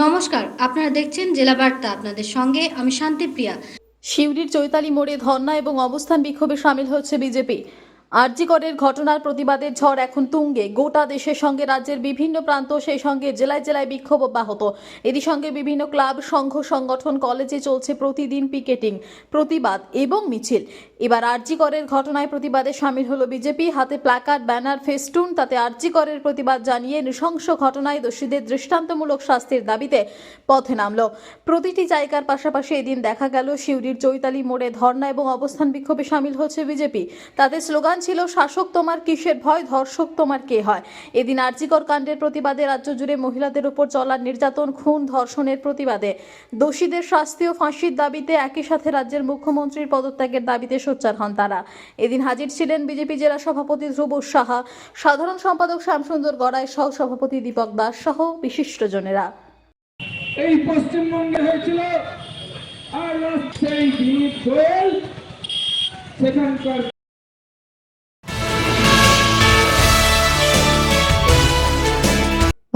নমস্কার, আপনারা দেখছেন জেলা বার্তা। আপনাদের সঙ্গে আমি শান্তিপ্রিয়া। সিউড়ির চৈতালি মোড়ে ধর্ণা এবং অবস্থান বিক্ষোভে সামিল হচ্ছে বিজেপি। আরজি করের ঘটনার প্রতিবাদের ঝড় এখন তুঙ্গে। গোটা দেশের সঙ্গে রাজ্যের বিভিন্ন প্রান্ত, সেই সঙ্গে জেলায় জেলায় বিক্ষোভ অব্যাহত। এরই সঙ্গে বিভিন্ন ক্লাব, সংঘ, সংগঠন, কলেজে চলছে প্রতিদিন পিকেটিং, প্রতিবাদ এবং মিছিল। এবার আরজি করের ঘটনায় প্রতিবাদে সামিল হলো বিজেপি। হাতে প্ল্যাকার্ড, ব্যানার, ফেস্টুন, তাতে আরজি করের প্রতিবাদ জানিয়ে নৃশংস ঘটনায় দোষীদের দৃষ্টান্তমূলক শাস্তির দাবিতে পথে নামল। প্রতিটি জায়গার পাশাপাশি এদিন দেখা গেল সিউড়ির চৈতালি মোড়ে ধর্ণা এবং অবস্থান বিক্ষোভে সামিল হচ্ছে বিজেপি। তাদের স্লোগান ছিল, শাসক তোমার কিসের ভয়, ধর্ষক তোমার কে হয়। এদিন আরজিকর কাণ্ডের প্রতিবাদে রাজ্য জুড়ে মহিলাদের উপর চলা নির্যাতন, খুন, ধর্ষণের প্রতিবাদে, দোষীদের শাস্তি ও ফাঁসির দাবিতে, একই সাথে রাজ্যের মুখ্যমন্ত্রীর পদত্যাগের দাবিতে সোচ্চার হন তারা। এদিন হাজির ছিলেন বিজেপি জেলা সভাপতি ধ্রুব সাহা, সাধারণ সম্পাদক শ্যামসুন্দর গড়াই, সহ সভাপতি দীপক দাস সহ বিশিষ্টজনেরা। এই পশ্চিমবঙ্গে হয়েছিল, আর সেই দিলীপ গোয়েল সেখানকার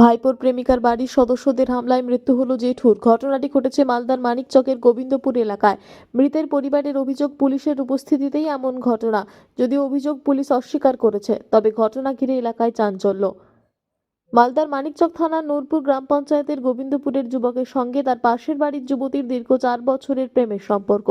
ভাইপোর প্রেমিকার বাড়ির সদস্যদের হামলায় মৃত্যু হলো জেঠুর। ঘটনাটি ঘটেছে মালদার মানিকচকের গোবিন্দপুর এলাকায়। মৃতের পরিবারের অভিযোগ, পুলিশের উপস্থিতিতেই এমন ঘটনা। যদিও অভিযোগ পুলিশ অস্বীকার করেছে, তবে ঘটনা ঘিরে এলাকায় চাঞ্চল্য। মালদার মানিকচক থানার নূরপুর গ্রাম পঞ্চায়েতের গোবিন্দপুরের যুবকের সঙ্গে তার পাশের বাড়ির যুবতীর দীর্ঘ 4 বছরের প্রেমের সম্পর্ক।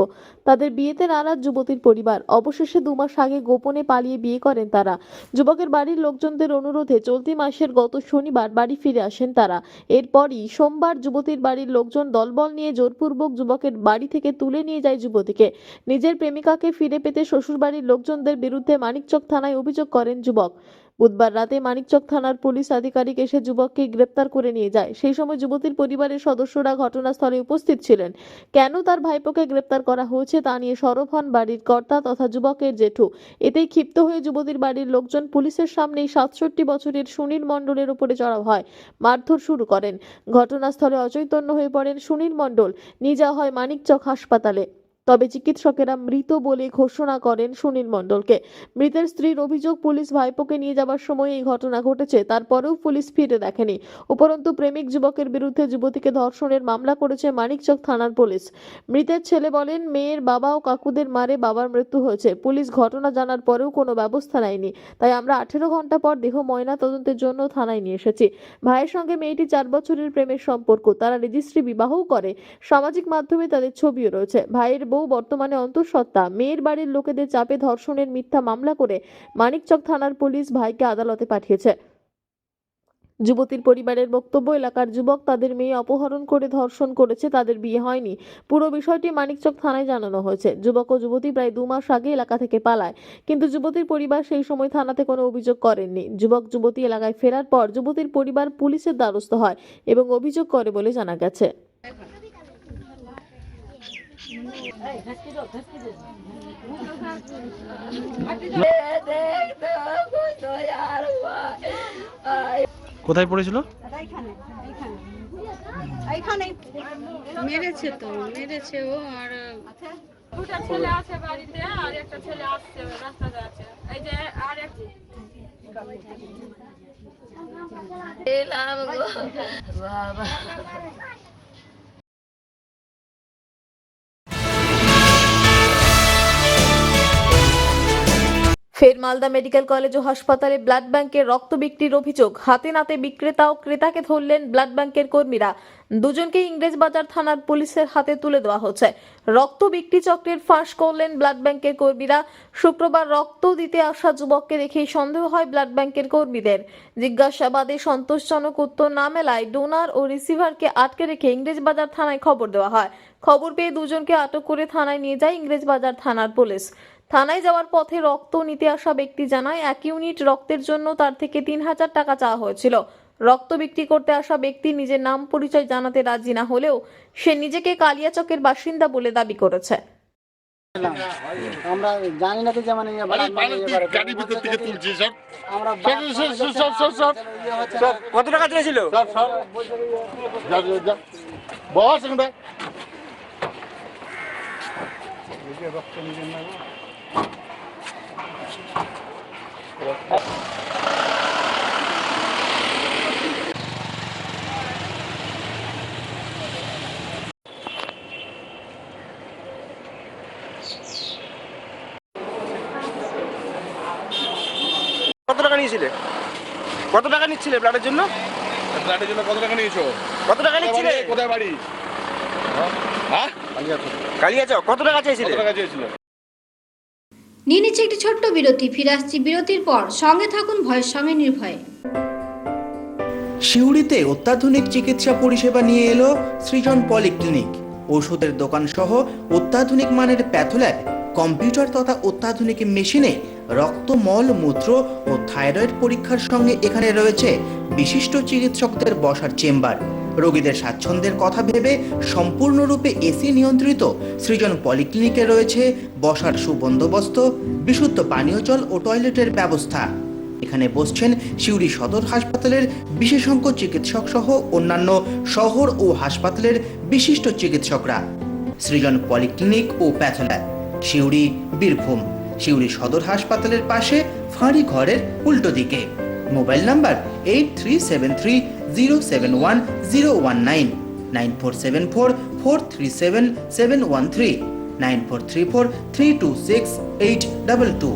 তাদের বিয়েতে নারাজ যুবতীর পরিবার। অবশেষে 2 মাস আগে গোপনে পালিয়ে বিয়ে করেন তারা। যুবকের বাড়ির লোকজনদের অনুরোধে চলতি মাসের গত শনিবার বাড়ি ফিরে আসেন তারা। এরপরই সোমবার যুবতীর বাড়ির লোকজন দলবল নিয়ে জোরপূর্বক যুবকের বাড়ি থেকে তুলে নিয়ে যায় যুবতীকে। নিজের প্রেমিকাকে ফিরে পেতে শ্বশুরবাড়ির লোকজনদের বিরুদ্ধে মানিকচক থানায় অভিযোগ করেন যুবক। বুধবার রাতে মানিকচক থানার পুলিশ আধিকারিক এসে যুবককে গ্রেপ্তার করে নিয়ে যায়। সেই সময় যুবতীর পরিবারের সদস্যরা ঘটনাস্থলে উপস্থিত ছিলেন। কেন তার ভাইপোকে গ্রেপ্তার করা হয়েছে তা নিয়ে সরব হন বাড়ির কর্তা তথা যুবকের জেঠু। এতেই ক্ষিপ্ত হয়ে যুবতীর বাড়ির লোকজন পুলিশের সামনেই 67 বছরের সুনীল মণ্ডলের উপরে চড়াও হয়, মারধর শুরু করেন। ঘটনাস্থলে অচৈতন্য হয়ে পড়েন সুনীল মণ্ডল। নিয়ে যাওয়া হয় মানিকচক হাসপাতালে, তবে চিকিৎসকেরা মৃত বলে ঘোষণা করেন সুনীল মণ্ডলকে। মৃতের স্ত্রীর অভিযোগ, পুলিশ ভাইপোকে নিয়ে যাবার সময় এই ঘটনা ঘটেছে, তারপরেও পুলিশ ফিরে দেখেনি। উপরন্তু প্রেমিক যুবকের বিরুদ্ধে যুবতীকে ধর্ষণের মামলা করেছে মানিকচক থানার পুলিশ। মৃতের ছেলে বলেন, মেয়ের বাবা ও কাকুদের মারে বাবার মৃত্যু হয়েছে। পুলিশ ঘটনা জানার পরেও কোনো ব্যবস্থা নেয়নি, তাই আমরা 18 ঘন্টা পর দেহ ময়না তদন্তের জন্য থানায় নিয়ে এসেছি। ভাইয়ের সঙ্গে মেয়েটি 4 বছরের প্রেমের সম্পর্ক, তারা রেজিস্ট্রি বিবাহও করে। সামাজিক মাধ্যমে তাদের ছবিও রয়েছে। ভাইয়ের বউ বর্তমানে অন্তঃসত্ত্বা। মেয়ের বাড়ির লোকেদের চাপে ধর্ষণের মিথ্যা মামলা করে মানিকচক থানার পুলিশ ভাইকে আদালতে পাঠিয়েছে। যুবতীর পরিবারের বক্তব্য, এলাকার যুবক তাদের মেয়ে অপহরণ করে ধর্ষণ করেছে, তাদের বিয়ে হয়নি। পুরো বিষয়টি মানিকচক থানায় জানানো হয়েছে। যুবক ও যুবতী প্রায় 2 মাস আগে এলাকা থেকে পালায়, কিন্তু যুবতীর পরিবার সেই সময় থানাতে কোনো অভিযোগ করেননি। যুবক যুবতী এলাকায় ফেরার পর যুবতীর পরিবার পুলিশের দ্বারস্থ হয় এবং অভিযোগ করে বলে জানা গেছে। কোথায় পড়েছিল? মেরেছে তো, মেরেছে ও। আর দুটা ছেলে আছে বাড়িতে, আর একটা ছেলে আসছে রাস্তাতে আছে। এই যে আর এক বাবা ফের মালদা মেডিকেল কলেজ ও হাসপাতালে ব্লাড ব্যাংকের রক্ত বিক্রির অভিযোগ। হাতে নাতে বিক্রেতা ও ক্রেতাকে ধরলেন ব্লাড ব্যাংকের কর্মীরা। দুজনকে ইংরেজবাজার থানার পুলিশের হাতে তুলে দেওয়া হচ্ছে। রক্ত বিক্রি চক্রের ফাঁস করলেন ব্লাড ব্যাংকের কর্মীরা। শুক্রবার রক্ত দিতে আসা যুবককে দেখেই সন্দেহ হয় ব্লাড ব্যাংকের কর্মীদের। জিজ্ঞাসাবাদে সন্তোষজনক উত্তর না মেলায় ডোনার ও রিসিভারকে আটকে রেখে ইংরেজবাজার থানায় খবর দেওয়া হয়। খবর পেয়ে দুজনকে আটক করে থানায় নিয়ে যায় ইংরেজবাজার থানার পুলিশ। থানায় যাওয়ার পথে রক্ত নিতে আসা ব্যক্তি জানায়, 1 ইউনিট রক্তের জন্য তার থেকে 3000 টাকা চাওয়া হয়েছিল। রক্ত বিক্রি করতে আসা ব্যক্তি নিজের নাম পরিচয় জানাতে রাজি না হলেও সে নিজেকে কালিয়াচকের বাসিন্দা বলে দাবি করেছে। আমরা জানি না তো যে মানে গাড়ির ভিতর থেকে তুলছি সব। আমরা কত টাকা দিয়েছিল? বস এখানটা। নিয়েছিলে? কত টাকা নিচ্ছিলে ব্লাডের জন্য? ব্লাডের জন্য কত টাকা নিয়েছো? কত টাকা নিচ্ছিলে? কোথায় বাড়ি? হ্যাঁ, কালিয়াচক। কত টাকা চাইছিলে? কত টাকা চেয়েছিল? নিয়ে নিচ্ছে একটি ছোট্ট বিরতি, ফিরে আসছি বিরতির পর। সঙ্গে থাকুন, ভয়ের সঙ্গে নির্ভয়ে। সিউড়িতে অত্যাধুনিক চিকিৎসা পরিষেবা নিয়ে এলো সৃজন পলিক্লিনিক। ওষুধের দোকান সহ অত্যাধুনিক মানের প্যাথোল্যাব, কম্পিউটার তথা অত্যাধুনিক মেশিনে রক্ত, মল, মূত্র ও থাইরয়েড পরীক্ষার সঙ্গে এখানে রয়েছে বিশিষ্ট চিকিৎসকদের বসার চেম্বার। রোগীদের স্বাচ্ছন্দ্যের কথা ভেবে সম্পূর্ণরূপে এসি নিয়ন্ত্রিত সৃজন পলিক্লিনিকে রয়েছে বসার সুবন্দোবস্ত, বিশুদ্ধ পানীয় জল ও টয়লেটের ব্যবস্থা। এখানে বসছেন সিউড়ি সদর হাসপাতালের বিশেষজ্ঞ চিকিৎসক সহ অন্যান্য শহর ও হাসপাতালের বিশিষ্ট চিকিৎসকরা। সৃজন পলিক্লিনিক ও প্যাথোল্যাব, সিউড়ি, বীরভূম। সিউড়ি সদর হাসপাতালের পাশে ফাঁড়ি ঘরের উল্টো দিকে। Mobile number 8373071019, 9474437713, 9434326822।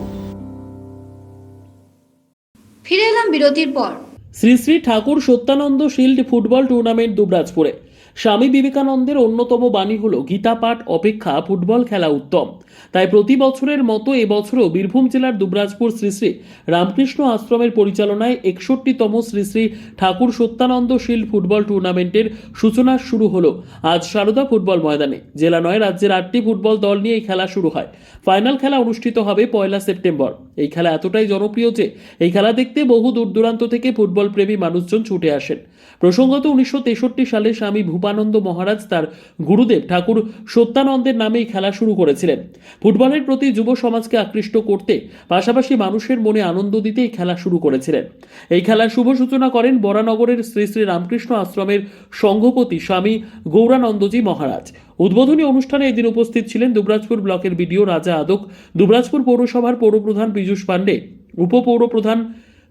ফিরে এলাম বিরতির পর। Shri Shri Thakur Satyananda shield football tournament দুবরাজপুরে। স্বামী বিবেকানন্দের অন্যতম বাণী হলো গীতা পাঠ অপেক্ষা ফুটবল খেলা উত্তম। তাই প্রতি বছরের মতো এবছরও বীরভূম জেলার দুবরাজপুর শ্রী শ্রী রামকৃষ্ণ আশ্রমের পরিচালনায় 61তম শ্রী শ্রী ঠাকুর সত্যানন্দ শিল্ড ফুটবল টুর্নামেন্টের সূচনা শুরু হলো আজ সারদা ফুটবল ময়দানে। জেলা নয়, রাজ্যের 8টি ফুটবল দল নিয়ে এই খেলা শুরু হয়। ফাইনাল খেলা অনুষ্ঠিত হবে 1 সেপ্টেম্বর। এই খেলা এতটাই জনপ্রিয় যে এই খেলা দেখতে বহু দূর দূরান্ত থেকে ফুটবল প্রেমী মানুষজন ছুটে আসেন। প্রসঙ্গত 1963 সালে স্বামী ভূপানন্দ মহারাজ তার গুরুদেব ঠাকুর সত্যানন্দের নামে এই খেলা শুরু করেছিলেন। ফুটবলের প্রতি যুব সমাজকে আকৃষ্ট করতে, পাশাপাশি মানুষের মনে আনন্দ দিতে এই খেলা শুরু করেছিলেন। এই খেলার শুভ সূচনা করেন বরানগরের শ্রী শ্রী রামকৃষ্ণ আশ্রমের সংঘপতি স্বামী গৌরানন্দজি মহারাজ। উদ্বোধনী অনুষ্ঠানে এদিন উপস্থিত ছিলেন দুবরাজপুর ব্লকের বিডিও রাজা আদক, দুবরাজপুর পৌরসভার পৌরপ্রধান পীযূষ পাণ্ডে, উপপৌরপ্রধান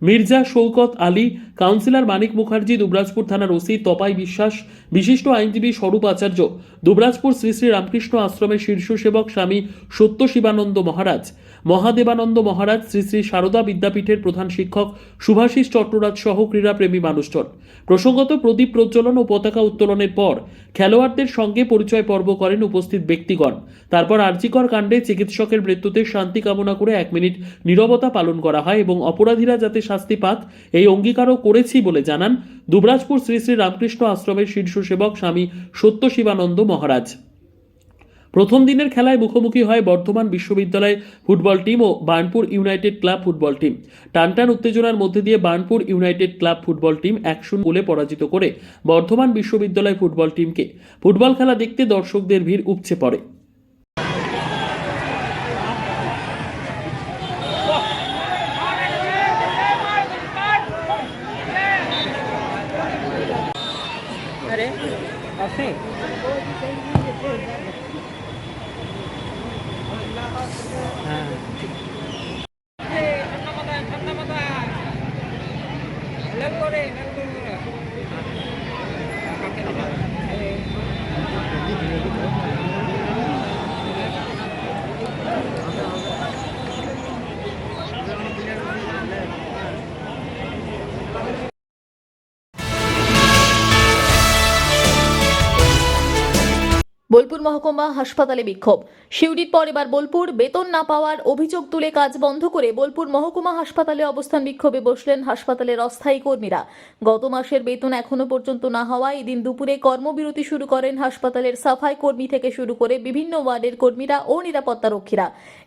মির্জা শৌকত আলী, কাউন্সিলর মানিক মুখার্জি, দুবরাজপুর থানার ওসি তপাই বিশ্বাস, বিশিষ্ট আইনজীবী স্বরূপ আচার্য, দুবরাজপুর শ্রী শ্রী রামকৃষ্ণ আশ্রমের শীর্ষ সেবক স্বামী সত্য শিবানন্দ মহারাজ, মহাদেবানন্দ মহারাজ, শ্রী শ্রী সারদা বিদ্যাপীঠের প্রধান শিক্ষক শুভাশিস চট্টরাজ সহ ক্রীড়াপ্রেমী মানুষজন। প্রসঙ্গত প্রদীপ প্রজ্বলন ও পতাকা উত্তোলনের পর খেলোয়াড়দের সঙ্গে পরিচয় পর্ব করেন উপস্থিত ব্যক্তিগণ। তারপর আরজিকর কাণ্ডে চিকিৎসকের মৃত্যুতে শান্তি কামনা করে 1 মিনিট নীরবতা পালন করা হয় এবং অপরাধীরা যাতে শাস্তি পাক এই অঙ্গীকারও করেছি বলে জানান দুবরাজপুর শ্রী শ্রী রামকৃষ্ণ আশ্রমের শীর্ষ সেবক স্বামী সত্য শিবানন্দ মহারাজ। প্রথম দিনের খেলায় মুখোমুখি হয় বর্ধমান বিশ্ববিদ্যালয় ফুটবল টিম ও Burnpur United club football team. টানটান উত্তেজনার মধ্যে দিয়ে Burnpur United club football team 1-0 গোলে পরাজিত করে বর্ধমান বিশ্ববিদ্যালয় ফুটবল টিমকে। ফুটবল খেলা দেখতে দর্শকদের ভিড় উপচে পড়ে। বোলপুর মহকুমা হাসপাতালে বিক্ষোভ। সিউড়ির পর এবার বোলপুর। বেতন না পাওয়ার অভিযোগ তুলে কাজ বন্ধ করে বোলপুর মহকুমা হাসপাতালে অবস্থান বিক্ষোভে বসলেন হাসপাতালের অস্থায়ী কর্মীরা। গত মাসের বেতন এখনো পর্যন্ত না হওয়ায় এদিন দুপুরে কর্মবিরতি শুরু করেন হাসপাতালের সাফাই কর্মী থেকে শুরু করে বিভিন্ন ওয়ার্ডের কর্মীরা ও নিরাপত্তারক্ষীরা।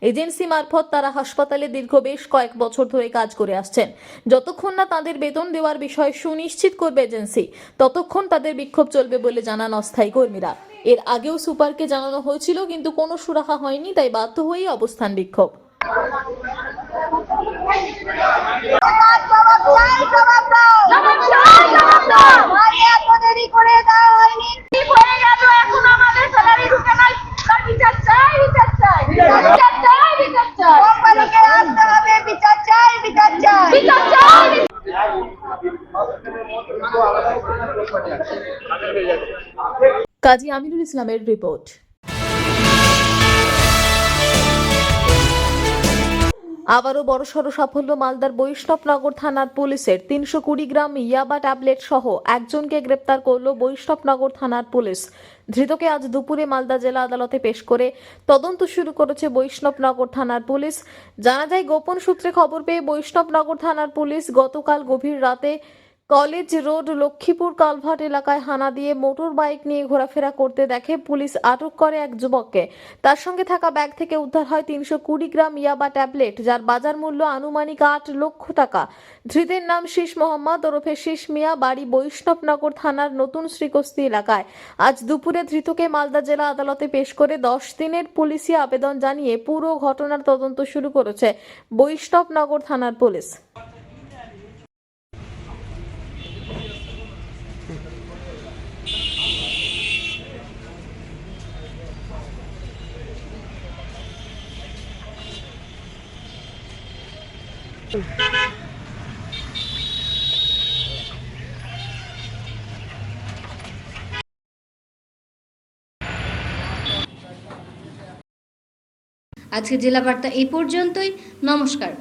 এজেন্সি মারফত তারা হাসপাতালে দীর্ঘ বেশ কয়েক বছর ধরে কাজ করে আসছেন। যতক্ষণ না তাদের বেতন দেওয়ার বিষয় সুনিশ্চিত করবে এজেন্সি, ততক্ষণ তাদের বিক্ষোভ চলবে বলে জানান অস্থায়ী কর্মীরা। এর আগেও সুপারকে জানানো হয়েছিল, কিন্তু কোনো সুরাহা হয়নি, তাই বাধ্য হয়েই অবস্থান বিক্ষোভ। কাজী আমিনুল ইসলামের রিপোর্ট। আবারও বড়সড় সাফল্য মালদার বৈষ্ণবনগর থানার পুলিশের 320 গ্রাম ইয়াবা ট্যাবলেট সহ একজনকে গ্রেপ্তার করল বৈষ্ণবনগর থানার পুলিশ। ধৃতকে আজ দুপুরে মালদা জেলা আদালতে পেশ করে তদন্ত শুরু করেছে বৈষ্ণবনগর থানার পুলিশ। জানা যায়, গোপন সূত্রে খবর পেয়ে বৈষ্ণবনগর থানার পুলিশ গতকাল গভীর রাতে কলেজ রোড লক্ষ্মীপুর কালভার্ট এলাকায় হানা দিয়ে মোটর বাইক নিয়ে ঘোরাফেরা করতে দেখে পুলিশ আটক করে এক যুবককে। তার সঙ্গে থাকা ব্যাগ থেকে উদ্ধার হয় 320 গ্রাম ইয়াবা ট্যাবলেট, যার বাজার মূল্য আনুমানিক 8 লক্ষ টাকা। ধৃতের নাম শীষ মোহাম্মদ ওরফে শীষ মিয়া, বাড়ি বৈষ্ণবনগর থানার নতুন শ্রীকস্তি এলাকায়। আজ দুপুরে ধৃতকে মালদা জেলা আদালতে পেশ করে 10 দিনের পুলিশি আবেদন জানিয়ে পুরো ঘটনার তদন্ত শুরু করেছে বৈষ্ণবনগর থানার পুলিশ। আজকে জেলা বার্তা এই পর্যন্তই। নমস্কার।